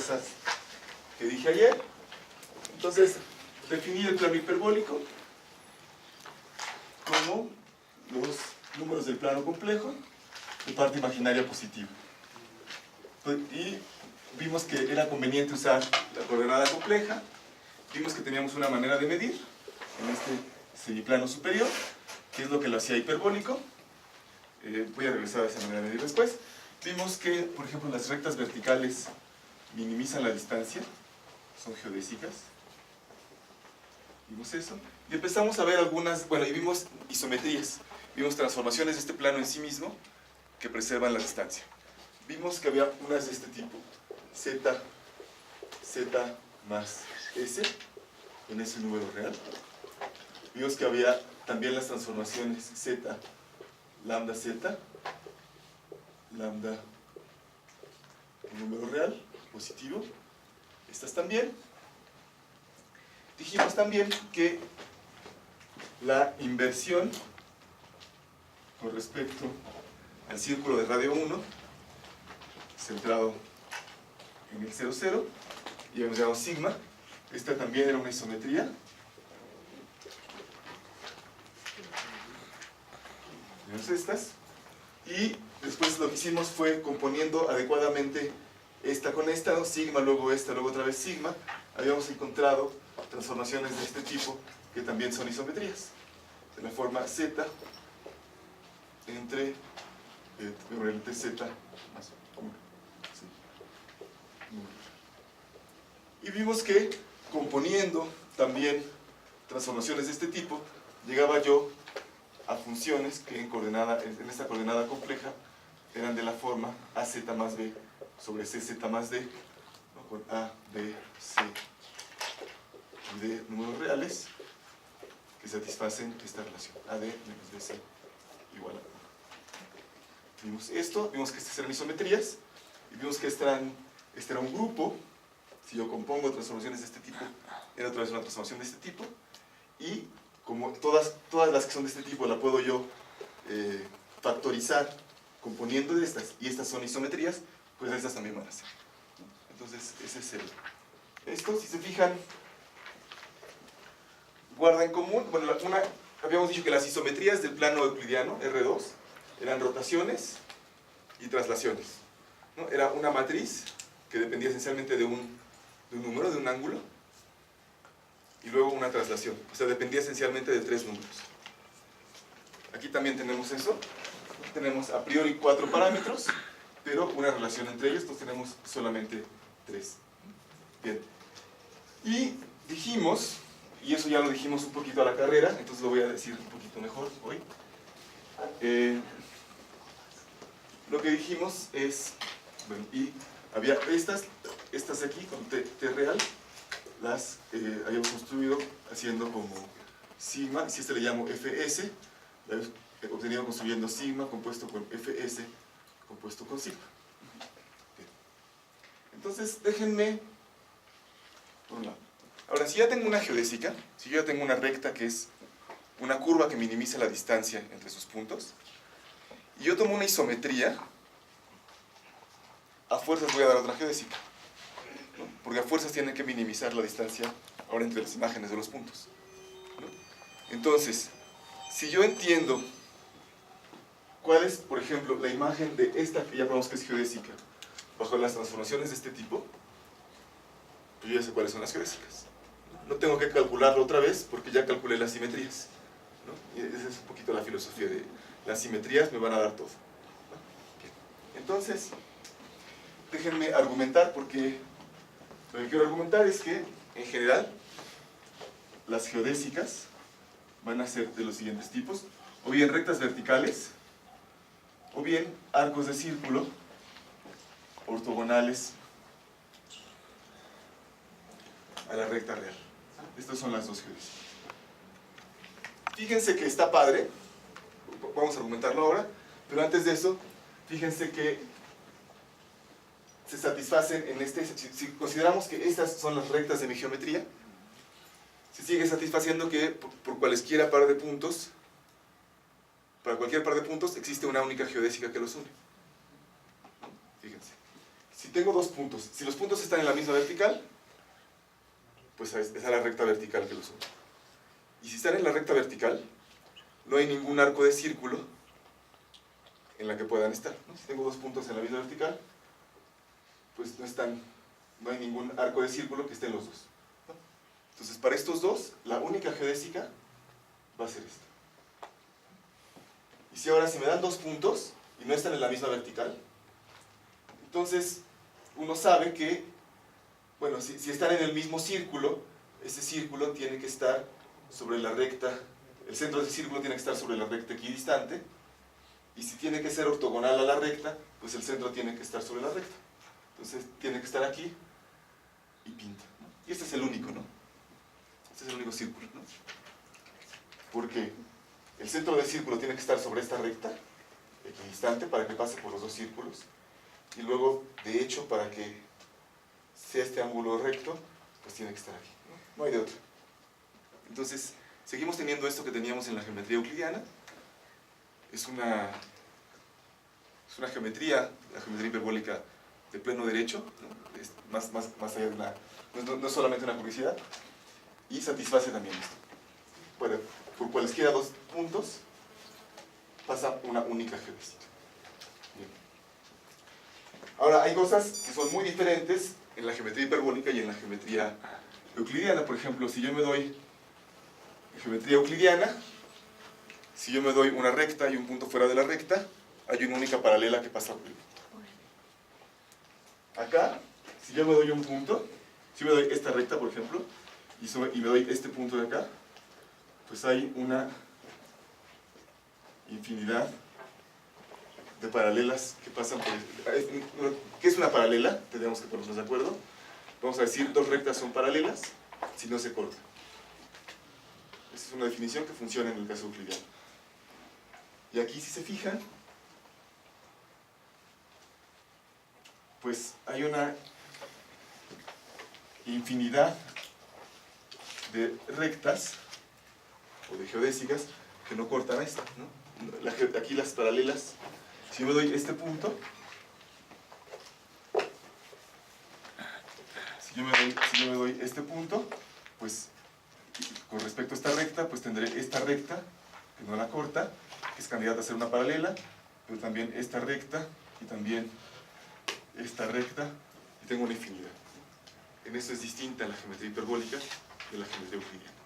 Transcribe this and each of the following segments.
cosas que dije ayer. Entonces, definir el plano hiperbólico como los números del plano complejo de parte imaginaria positiva. Y vimos que era conveniente usar la coordenada compleja. Vimos que teníamos una manera de medir en este semiplano superior, que es lo que lo hacía hiperbólico. Voy a regresar a esa manera de medir después. Vimos que, por ejemplo, las rectas verticales minimizan la distancia, son geodésicas. Vimos eso. Y empezamos a ver algunas, bueno, y vimos isometrías. Vimos transformaciones de este plano en sí mismo que preservan la distancia. Vimos que había unas de este tipo, z más s, en ese número real. Vimos que había también las transformaciones z, lambda z, lambda, un número real, positivo. Estas también. Dijimos también que la inversión con respecto al círculo de radio 1, centrado en el 0, 0, y hemos llamado sigma. Esta también era una isometría. Vemos estas. Y después lo que hicimos fue componiendo adecuadamente esta con esta, ¿no? Sigma, luego esta, luego otra vez sigma. Habíamos encontrado transformaciones de este tipo que también son isometrías. De la forma z entre z más 1. ¿Sí? Y vimos que componiendo también transformaciones de este tipo, llegaba yo a funciones que en esta coordenada compleja eran de la forma az más b sobre cz más d, ¿no? Con a, b, c y d números reales que satisfacen esta relación ad menos bc igual a 1. Vimos esto, vimos que estas eran isometrías y vimos que este era un grupo. Si yo compongo transformaciones de este tipo, era otra vez una transformación de este tipo, y como todas las que son de este tipo la puedo yo factorizar componiendo de estas, y estas son isometrías, pues estas también van a ser. Entonces, ese es esto. Si se fijan, guarda en común, bueno, habíamos dicho que las isometrías del plano euclidiano, R2, eran rotaciones y traslaciones, ¿no? Era una matriz que dependía esencialmente de un número, de un ángulo, y luego una traslación. O sea, dependía esencialmente de 3 números. Aquí también tenemos eso. Tenemos a priori 4 parámetros, pero una relación entre ellos, entonces tenemos solamente 3. Bien. Y dijimos, y eso ya lo dijimos un poquito a la carrera, entonces lo voy a decir un poquito mejor hoy. Lo que dijimos es, bueno, y había estas aquí con t real, las habíamos construido haciendo como sigma, si este le llamo fs, la habíamos obtenido construyendo sigma compuesto con fs compuesto con sigma. Bien. Entonces, déjenme, por un lado. Ahora, si ya tengo una geodésica, si yo ya tengo una recta que es una curva que minimiza la distancia entre sus puntos, y yo tomo una isometría, a fuerzas voy a dar otra geodésica, ¿no? Porque a fuerzas tienen que minimizar la distancia ahora entre las imágenes de los puntos, ¿no? Entonces, si yo entiendo cuál es, por ejemplo, la imagen de esta que ya probamos que es geodésica, bajo las transformaciones de este tipo, pues yo ya sé cuáles son las geodésicas. No tengo que calcularlo otra vez porque ya calculé las simetrías, ¿no? Y esa es un poquito la filosofía de las simetrías me van a dar todo, ¿no? Bien. Entonces, déjenme argumentar, porque lo que quiero argumentar es que, en general, las geodésicas van a ser de los siguientes tipos: o bien rectas verticales, o bien arcos de círculo ortogonales a la recta real. Estas son las dos geodésicas. Fíjense que está padre, vamos a argumentarlo ahora, pero antes de eso, fíjense que se satisfacen en si consideramos que estas son las rectas de mi geometría, se sigue satisfaciendo que por cualesquiera par de puntos, para cualquier par de puntos existe una única geodésica que los une. Fíjense, si tengo dos puntos, si los puntos están en la misma vertical, pues es a la recta vertical que los une. Y si están en la recta vertical, no hay ningún arco de círculo en la que puedan estar, ¿no? Si tengo dos puntos en la misma vertical, pues no hay ningún arco de círculo que esté en los dos, ¿no? Entonces, para estos dos, la única geodésica va a ser esta. Y si ahora, si me dan dos puntos y no están en la misma vertical, entonces uno sabe que, bueno, si están en el mismo círculo, ese círculo tiene que estar sobre la recta, el centro del círculo tiene que estar sobre la recta equidistante, y si tiene que ser ortogonal a la recta, pues el centro tiene que estar sobre la recta. Entonces tiene que estar aquí y pinta, ¿no? Y este es el único, ¿no? Este es el único círculo, ¿no? Porque el centro del círculo tiene que estar sobre esta recta equidistante para que pase por los dos círculos, y luego, de hecho, para que sea este ángulo recto, pues tiene que estar aquí, ¿no? No hay de otro. Entonces, seguimos teniendo esto que teníamos en la geometría euclidiana. Es una geometría, la geometría hiperbólica de pleno derecho, ¿no? Es más allá de no es solamente una curiosidad, y satisface también esto. Bueno, por cualesquiera dos puntos pasa una única geodésica. Bien. Ahora, hay cosas que son muy diferentes en la geometría hiperbólica y en la geometría euclidiana. Por ejemplo, si yo me doy geometría euclidiana, si yo me doy una recta y un punto fuera de la recta, hay una única paralela que pasa por el punto. Acá, si yo me doy un punto, si me doy esta recta, por ejemplo, y me doy este punto de acá, pues hay una infinidad de paralelas que pasan por el... ¿Qué es una paralela? Tenemos que ponernos de acuerdo. Vamos a decir, dos rectas son paralelas si no se cortan. Esa es una definición que funciona en el caso euclidiano. Y aquí, si se fijan, pues hay una infinidad de rectas o de geodésicas que no cortan esta, ¿no? Aquí las paralelas, si yo me doy este punto, si yo me doy este punto, pues con respecto a esta recta, pues tendré esta recta, que no la corta, que es candidata a ser una paralela, pero también esta recta, y también esta recta, y tengo una infinidad. En eso es distinta la geometría hiperbólica de la geometría euclidiana.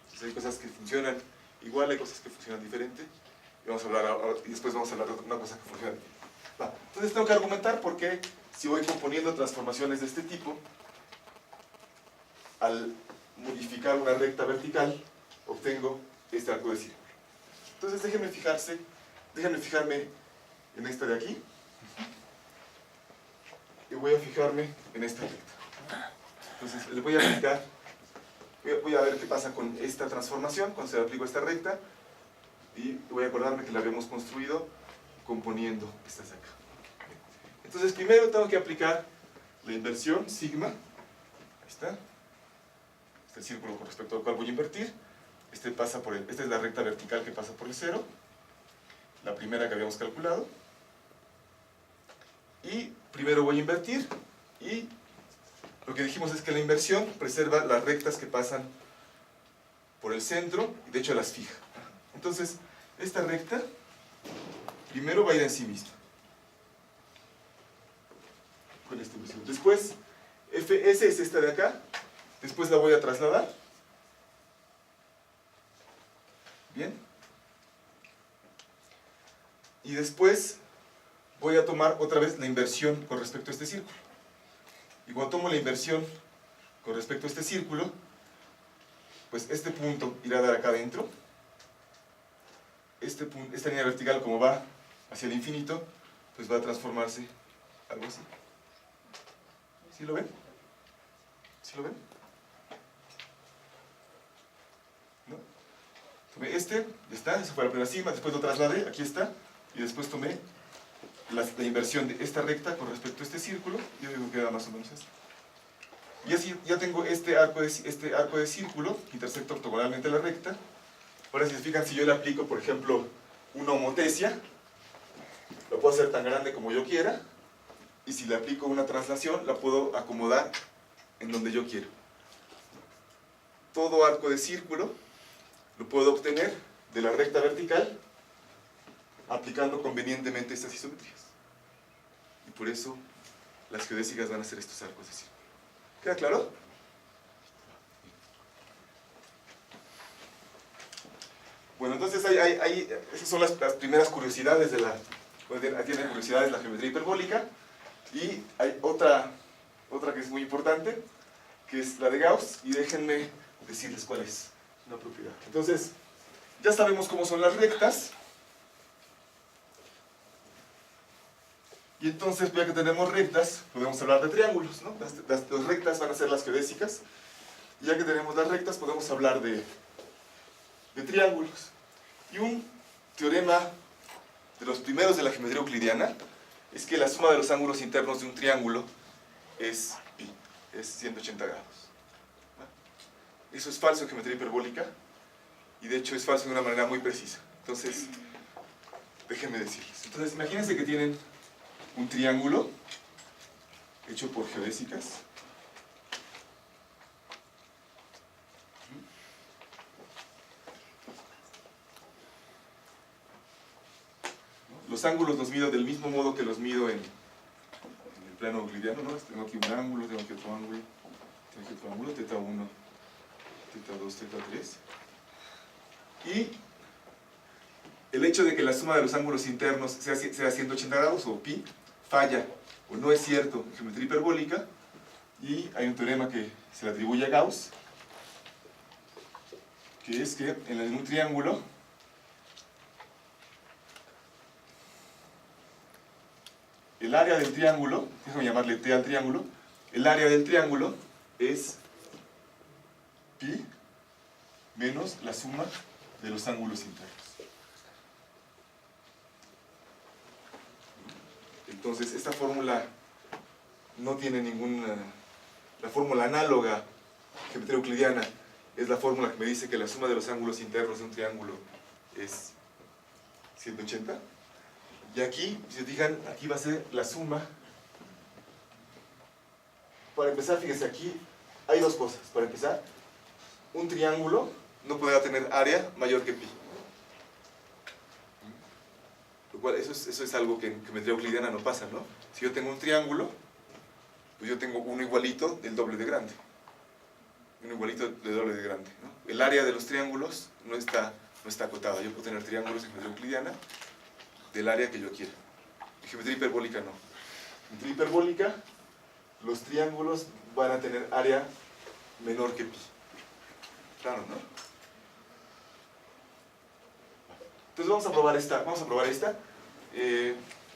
Entonces hay cosas que funcionan igual, hay cosas que funcionan diferente, y después vamos a hablar de una cosa que funciona diferente. Entonces tengo que argumentar por qué, si voy componiendo transformaciones de este tipo, al modificar una recta vertical, obtengo este arco de círculo. Entonces déjenme fijarme en esta de aquí, y voy a fijarme en esta recta. Entonces les voy a aplicar, voy a ver qué pasa con esta transformación cuando se le aplico a esta recta, y voy a acordarme que la habíamos construido componiendo estas de acá. Entonces primero tengo que aplicar la inversión sigma. Ahí está. Este es el círculo con respecto al cual voy a invertir. Esta es la recta vertical que pasa por el 0, la primera que habíamos calculado. Y primero voy a invertir, y lo que dijimos es que la inversión preserva las rectas que pasan por el centro, y de hecho las fija. Entonces, esta recta primero va a ir en sí misma, con esta inversión. Después, Fs es esta de acá, después la voy a trasladar. Bien. Y después voy a tomar otra vez la inversión con respecto a este círculo. Y cuando tomo la inversión con respecto a este círculo, pues este punto irá a dar acá adentro. Esta línea vertical, como va hacia el infinito, pues va a transformarse algo así. ¿Sí lo ven? ¿Sí lo ven? ¿No? Tomé ya está, esa fue la primera sigma, después lo trasladé, aquí está, y después tomé la inversión de esta recta con respecto a este círculo. Yo digo que queda más o menos esto. Y así ya tengo este arco de círculo que intersecta ortogonalmente la recta. Ahora, si se fijan, si yo le aplico, por ejemplo, una homotesia, lo puedo hacer tan grande como yo quiera, y si le aplico una traslación, la puedo acomodar en donde yo quiero. Todo arco de círculo lo puedo obtener de la recta vertical aplicando convenientemente estas isometrías. Y por eso las geodésicas van a ser estos arcos de círculo. ¿Queda claro? Bueno, entonces esas son las primeras curiosidades de la... Tienen curiosidades de la geometría hiperbólica. Y hay otra que es muy importante, que es la de Gauss, y déjenme decirles cuál es una propiedad. Entonces, ya sabemos cómo son las rectas. Y entonces, ya que tenemos rectas, podemos hablar de triángulos, ¿no? Las rectas van a ser las geodésicas. Y ya que tenemos las rectas, podemos hablar de triángulos. Y un teorema de los primeros de la geometría euclidiana es que la suma de los ángulos internos de un triángulo es pi, es 180 grados. Eso es falso en geometría hiperbólica, y de hecho es falso de una manera muy precisa. Entonces, déjenme decirles. Entonces, imagínense que tienen un triángulo hecho por geodésicas. Los ángulos los mido del mismo modo que los mido en el plano euclidiano, ¿no? Tengo aquí un ángulo, tengo aquí otro ángulo, tengo aquí otro ángulo, teta 1, teta 2, teta 3. Y el hecho de que la suma de los ángulos internos sea 180 grados, o pi, falla, o no es cierto en geometría hiperbólica, y hay un teorema que se le atribuye a Gauss, que es que en un triángulo el área del triángulo, déjame llamarle T al triángulo, el área del triángulo es pi menos la suma de los ángulos internos. Entonces, esta fórmula no tiene ninguna... La fórmula análoga a geometría euclidiana es la fórmula que me dice que la suma de los ángulos internos de un triángulo es 180. Y aquí, si se fijan, aquí va a ser la suma. Para empezar, fíjense, aquí hay dos cosas. Para empezar, un triángulo no podrá tener área mayor que pi. Lo cual, eso es algo que en geometría euclidiana no pasa, ¿no? Si yo tengo un triángulo, pues yo tengo uno igualito del doble de grande. Uno igualito del doble de grande, ¿no? El área de los triángulos no está acotada. Yo puedo tener triángulos en geometría euclidiana del área que yo quiera. En geometría hiperbólica no. En geometría hiperbólica, los triángulos van a tener área menor que pi. Claro, ¿no? Entonces vamos a probar esta.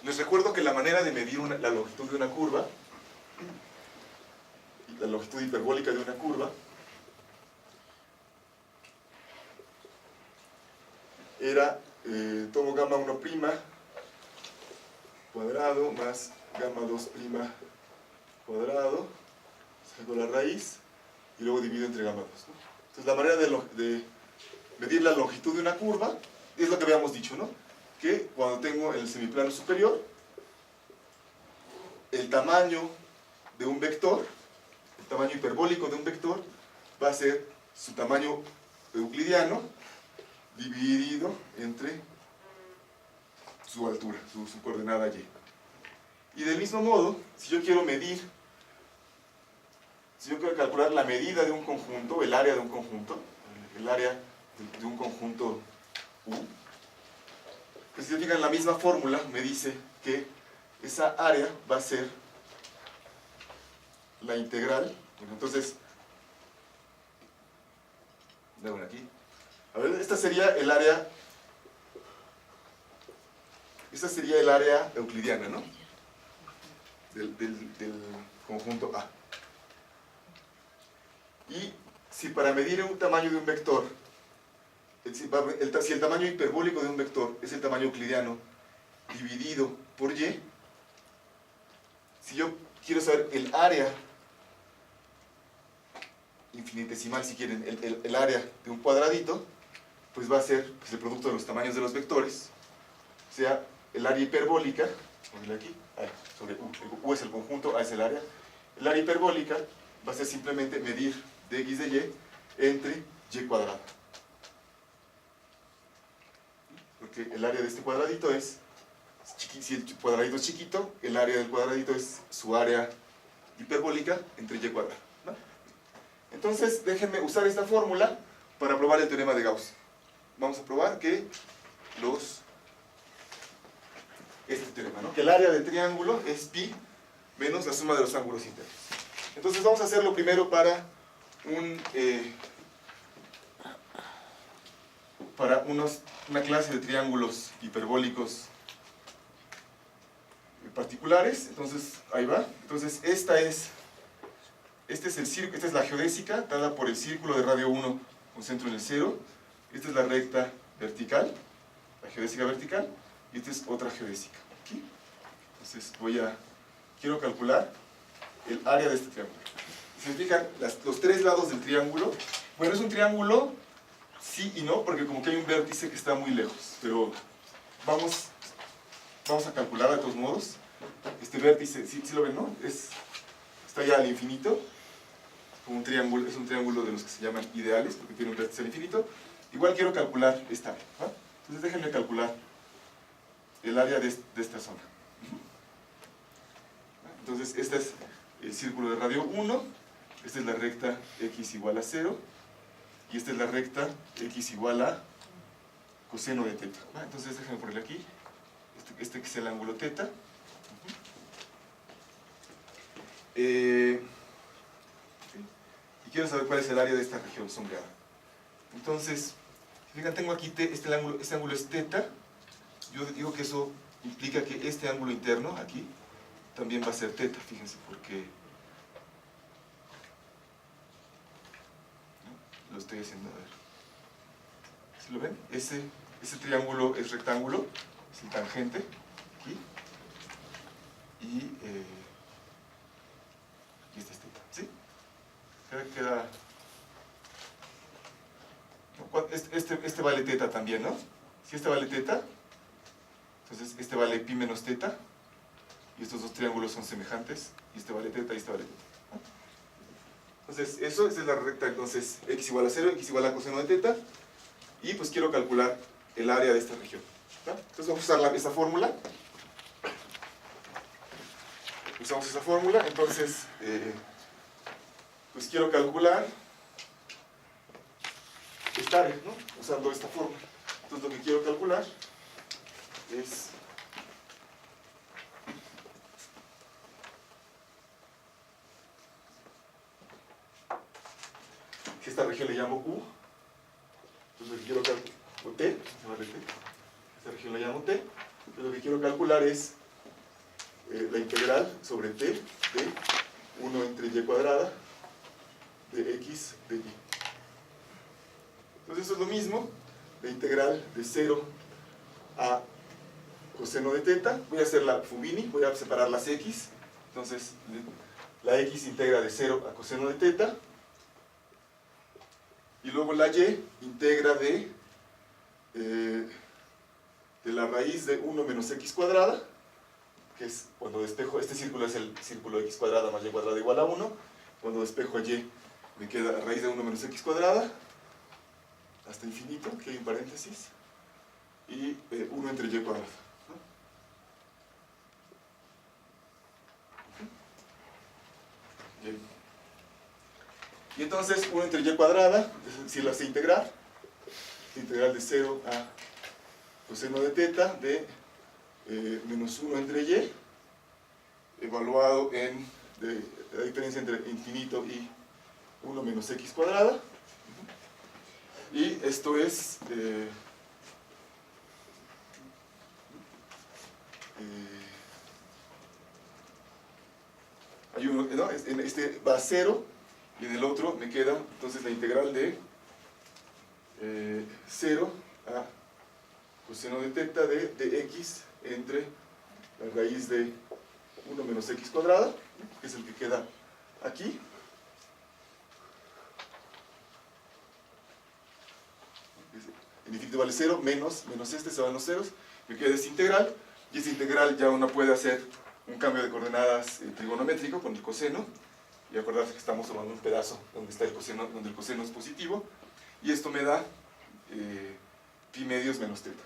Les recuerdo que la manera de medir la longitud de una curva, la longitud hiperbólica de una curva, era tomo gamma 1' cuadrado más gamma 2' cuadrado, saco la raíz y luego divido entre gamma 2, ¿no? Entonces la manera de medir la longitud de una curva es lo que habíamos dicho, ¿no? Que cuando tengo el semiplano superior, el tamaño de un vector, el tamaño hiperbólico de un vector, va a ser su tamaño euclidiano dividido entre su altura, su coordenada y. Y del mismo modo, si yo quiero calcular la medida de un conjunto, el área de un conjunto, el área de un conjunto U, pues si se fijan, la misma fórmula me dice que esa área va a ser la integral. Bueno, entonces, déjame aquí. A ver, esta sería el área euclidiana, ¿no? Del conjunto A. Y si para medir un tamaño de un vector, si el tamaño hiperbólico de un vector es el tamaño euclidiano dividido por y, si yo quiero saber el área infinitesimal, si quieren, el área de un cuadradito, pues va a ser el producto de los tamaños de los vectores, o sea, el área hiperbólica ponerle aquí, sobre U. U es el conjunto, A es el área. El área hiperbólica va a ser simplemente medir dx de y entre y cuadrada. Porque el área de este cuadradito es, si el cuadradito es chiquito, el área del cuadradito es su área hiperbólica entre y cuadrada. ¿No? Entonces, déjenme usar esta fórmula para probar el teorema de Gauss. Vamos a probar que este teorema, ¿no? Que el área del triángulo es pi menos la suma de los ángulos internos. Entonces vamos a hacerlo primero para una clase de triángulos hiperbólicos particulares. Entonces, ahí va. Entonces, esta es la geodésica dada por el círculo de radio 1 con centro en el 0. Esta es la recta vertical, la geodésica vertical, y esta es otra geodésica. ¿Aquí? Entonces, quiero calcular el área de este triángulo. ¿Se fijan? Los tres lados del triángulo. Bueno, es un triángulo sí y no, porque como que hay un vértice que está muy lejos, pero vamos a calcular de todos modos. Este vértice, ¿sí lo ven, no? Está ya al infinito. Como un triángulo, es un triángulo de los que se llaman ideales, porque tiene un vértice al infinito. Igual quiero calcular esta área, ¿no? Entonces déjenme calcular el área de esta zona. Entonces, este es el círculo de radio 1, esta es la recta x igual a 0, y esta es la recta x igual a coseno de teta. Entonces déjenme ponerle aquí, este que es el ángulo teta. Y quiero saber cuál es el área de esta región sombreada. Entonces, fíjense, tengo aquí este ángulo es teta. Yo digo que eso implica que este ángulo interno, aquí, también va a ser teta, fíjense, porque ¿no? Lo estoy haciendo, a ver. ¿Sí lo ven? Ese triángulo es rectángulo, es el tangente, aquí, y este es teta, ¿sí? Queda este vale teta también, ¿no? Si este vale teta, entonces este vale pi menos teta, y estos dos triángulos son semejantes, y este vale teta y este vale teta, ¿no? Entonces, esa es la recta, entonces, x igual a 0, x igual a coseno de teta, y pues quiero calcular el área de esta región, ¿no? Entonces vamos a usar esa fórmula. Usamos esa fórmula, entonces, pues quiero calcular esta área, ¿no? Usando esta fórmula. Entonces lo que quiero calcular es si esta región le llamo U, entonces lo que quiero calcular, o T, esta región la llamo T, entonces lo que quiero calcular es la integral sobre T de 1 entre y cuadrada de x de y. Entonces eso es lo mismo, la integral de 0 a coseno de teta. Voy a hacer la Fubini, voy a separar las x. Entonces la x integra de 0 a coseno de teta. Y luego la y integra de la raíz de 1 menos x cuadrada, que es cuando despejo, este círculo es el círculo x cuadrada más y cuadrada igual a 1. Cuando despejo a y me queda raíz de 1 menos x cuadrada hasta infinito, que hay un paréntesis, y 1 entre y cuadrada, ¿no? Bien. Y entonces 1 entre y cuadrada, si lo hace integrar, integral de 0 a coseno de teta de menos 1 entre y, evaluado en la diferencia entre infinito y 1 menos x cuadrada. Y esto es hay uno, ¿no? En este va a 0 y en el otro me queda entonces la integral de 0 a coseno de teta de x entre la raíz de 1 menos x cuadrada, que es el que queda aquí. En infinito vale 0, menos este se van los ceros, me queda esta integral, Y esta integral ya uno puede hacer un cambio de coordenadas trigonométrico con el coseno, y acordarse que estamos tomando un pedazo donde está el coseno, donde el coseno es positivo, y esto me da pi medios menos teta.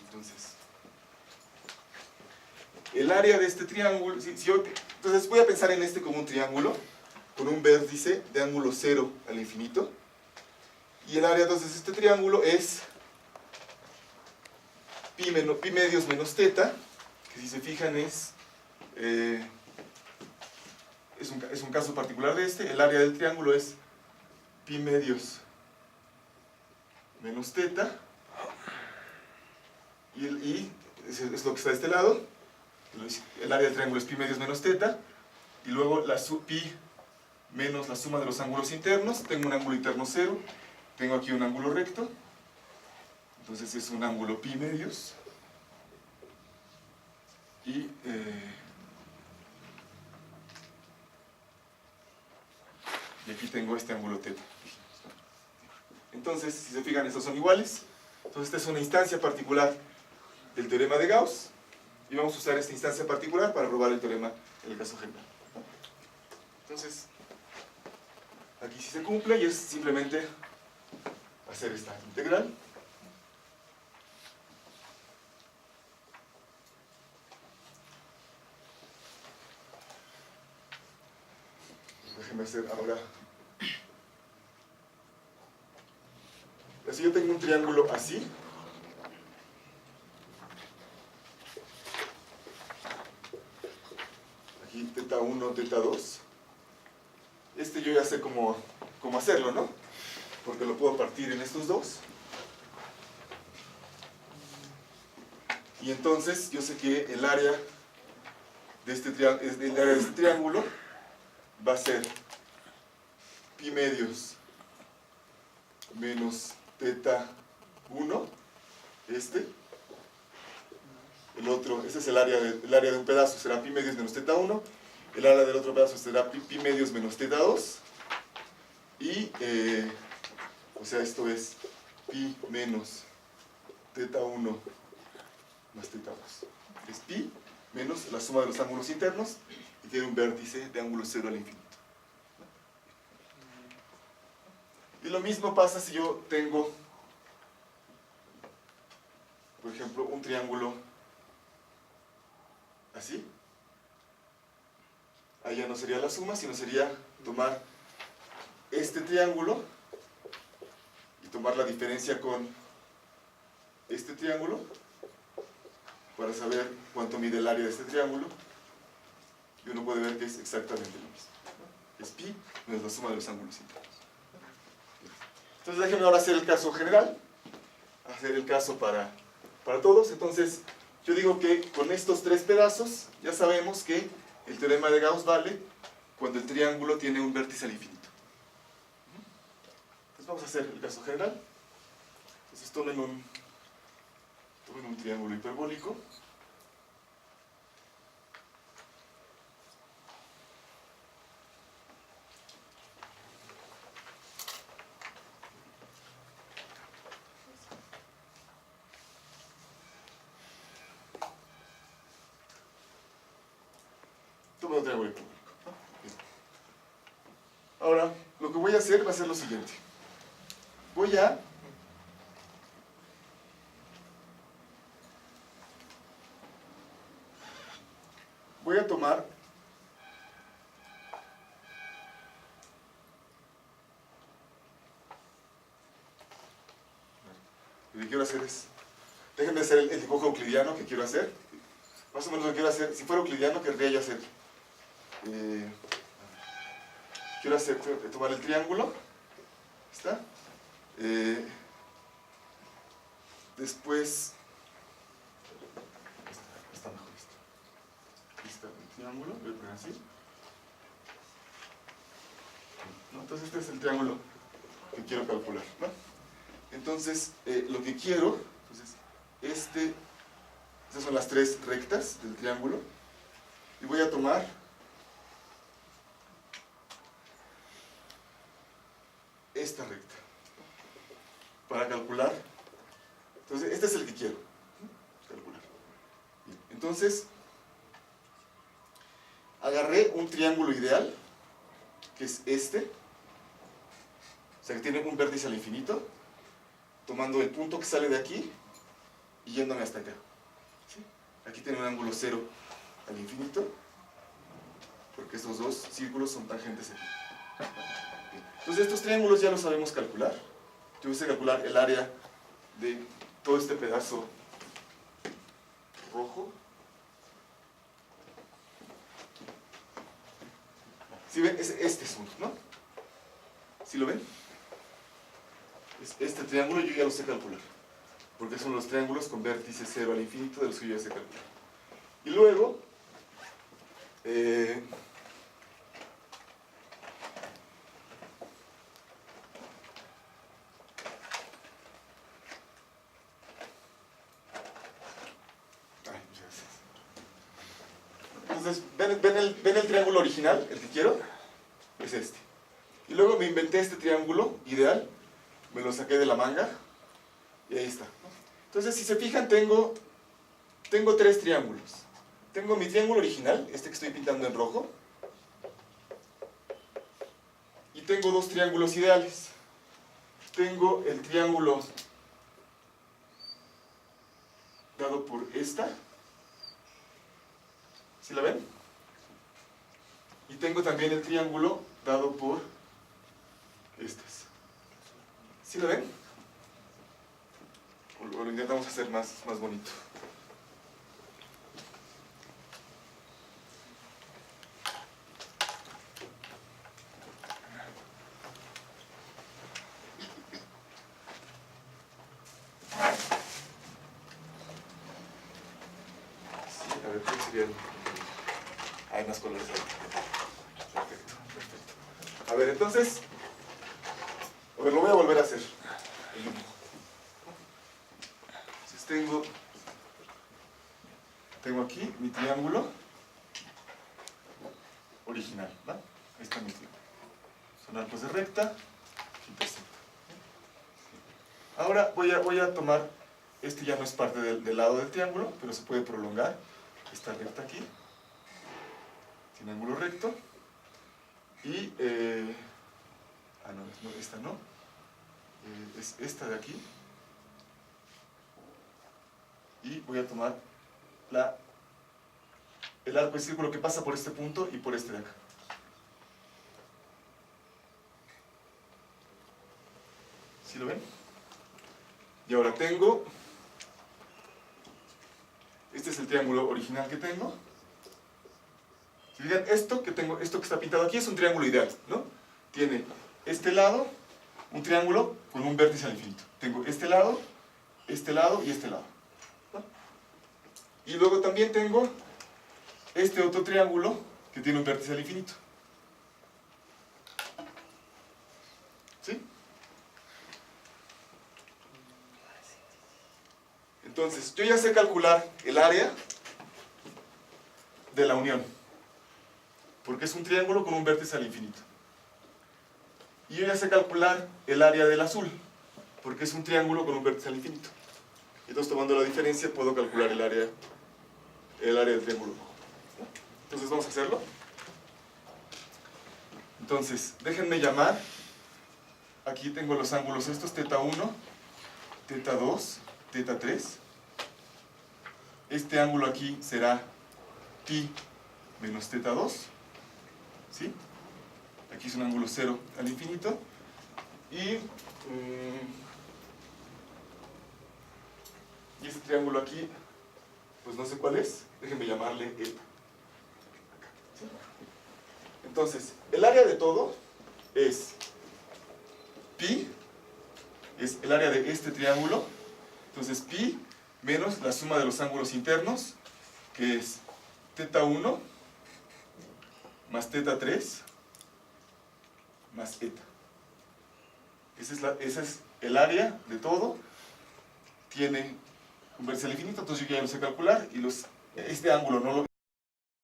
Entonces, el área de este triángulo, entonces voy a pensar en este como un triángulo, con un vértice de ángulo 0 al infinito, y el área entonces de este triángulo es pi medios menos teta, que si se fijan es un caso particular de este. El área del triángulo es pi medios menos teta, y es lo que está de este lado. El área del triángulo es pi medios menos teta, y luego pi menos la suma de los ángulos internos. Tengo un ángulo interno 0, tengo aquí un ángulo recto, entonces es un ángulo pi medios, y aquí tengo este ángulo teta. Entonces, si se fijan, estos son iguales. Entonces esta es una instancia particular del teorema de Gauss, y vamos a usar esta instancia particular para probar el teorema en el caso general. Entonces, aquí sí se cumple, y es simplemente hacer esta integral. Déjenme hacer ahora. Si yo tengo un triángulo así, aquí teta 1, teta 2, yo ya sé cómo hacerlo, ¿no? Porque lo puedo partir en estos dos. Y entonces yo sé que el área de este triángulo va a ser pi medios menos teta 1, el otro, este es el área de un pedazo, será pi medios menos teta 1, el área del otro pedazo será pi medios menos teta 2, y, o sea, esto es pi menos teta 1 más teta 2. Es pi menos la suma de los ángulos internos, y tiene un vértice de ángulo 0 al infinito. Y lo mismo pasa si yo tengo, por ejemplo, un triángulo así. Ahí ya no sería la suma, sino sería tomar este triángulo y tomar la diferencia con este triángulo para saber cuánto mide el área de este triángulo, y uno puede ver que es exactamente lo mismo. Es pi menos la suma de los ángulos internos. Entonces déjenme ahora hacer el caso general, hacer el caso para todos. Entonces yo digo que con estos tres pedazos ya sabemos que el teorema de Gauss vale cuando el triángulo tiene un vértice al infinito. Entonces vamos a hacer el caso general. Entonces tomen un triángulo hiperbólico. Tomen un triángulo hiperbólico. Ahora, lo que voy a hacer va a ser lo siguiente. Voy a tomar lo que quiero hacer es, déjenme hacer el dibujo euclidiano que quiero hacer. Más o menos lo que quiero hacer, si fuera euclidiano querría yo hacer, tomar el triángulo, ¿está? Después, está mejor esto. Aquí está el triángulo, voy a poner así. ¿No? Entonces este es el triángulo que quiero calcular, ¿no? Entonces, lo que quiero, entonces, estas son las tres rectas del triángulo, y voy a tomar esta recta. para calcular. Entonces, este es el que quiero calcular. Bien, entonces, agarré un triángulo ideal, que es este, o sea que tiene un vértice al infinito, tomando el punto que sale de aquí y yéndome hasta acá. ¿Sí? Aquí tiene un ángulo 0 al infinito, porque estos dos círculos son tangentes aquí. Bien. Entonces estos triángulos ya los sabemos calcular. Yo sé calcular el área de todo este pedazo rojo. ¿Sí ven? Este es uno, ¿no? ¿Sí lo ven? Este triángulo yo ya lo sé calcular, porque son los triángulos con vértice 0 al infinito de los que yo ya sé calcular. Y luego, entonces, ¿ven el triángulo original, el que quiero? Es este. Y luego me inventé este triángulo ideal, me lo saqué de la manga, y ahí está. Entonces, si se fijan, tengo tres triángulos. Tengo mi triángulo original, este que estoy pintando en rojo, y tengo dos triángulos ideales. Tengo el triángulo dado por esta, ¿sí la ven? Y tengo también el triángulo dado por estas. ¿Sí la ven? O lo intentamos hacer más bonito. Sí, a ver, ¿qué serían? Hay más colores ahí. Perfecto, perfecto. A ver, entonces, lo voy a volver a hacer. Entonces tengo aquí mi triángulo original, ¿va? Ahí está mi triángulo. Son arcos de recta, intersecta. Ahora voy a tomar, este ya no es parte del lado del triángulo, pero se puede prolongar. Esta recta aquí, tiene ángulo recto, y, no, esta no, es esta de aquí, y voy a tomar el arco de círculo que pasa por este punto y por este de acá. ¿Sí lo ven? Y ahora este es el triángulo original que tengo. Si fijan, esto que está pintado aquí es un triángulo ideal, ¿no? Tiene este lado, un triángulo con un vértice al infinito. Tengo este lado y este lado, ¿no? Y luego también tengo este otro triángulo que tiene un vértice al infinito. ¿Sí? Entonces, yo ya sé calcular el área de la unión, porque es un triángulo con un vértice al infinito. Y yo ya sé calcular el área del azul, porque es un triángulo con un vértice al infinito. Entonces, tomando la diferencia, puedo calcular el área del triángulo rojo. Entonces, vamos a hacerlo. Entonces, déjenme llamar. Aquí tengo los ángulos estos, θ1, θ2, θ3. Este ángulo aquí será pi menos θ2. ¿Sí? Aquí es un ángulo 0 al infinito. Y este triángulo aquí, pues no sé cuál es. Déjenme llamarle eta. ¿Sí? Entonces, el área de todo es pi, es el área de este triángulo. Entonces, pi menos la suma de los ángulos internos, que es θ1 más θ3 más eta. Ese es el área de todo. Tiene un vértice al infinito, entonces yo ya lo sé calcular. Y este ángulo no lo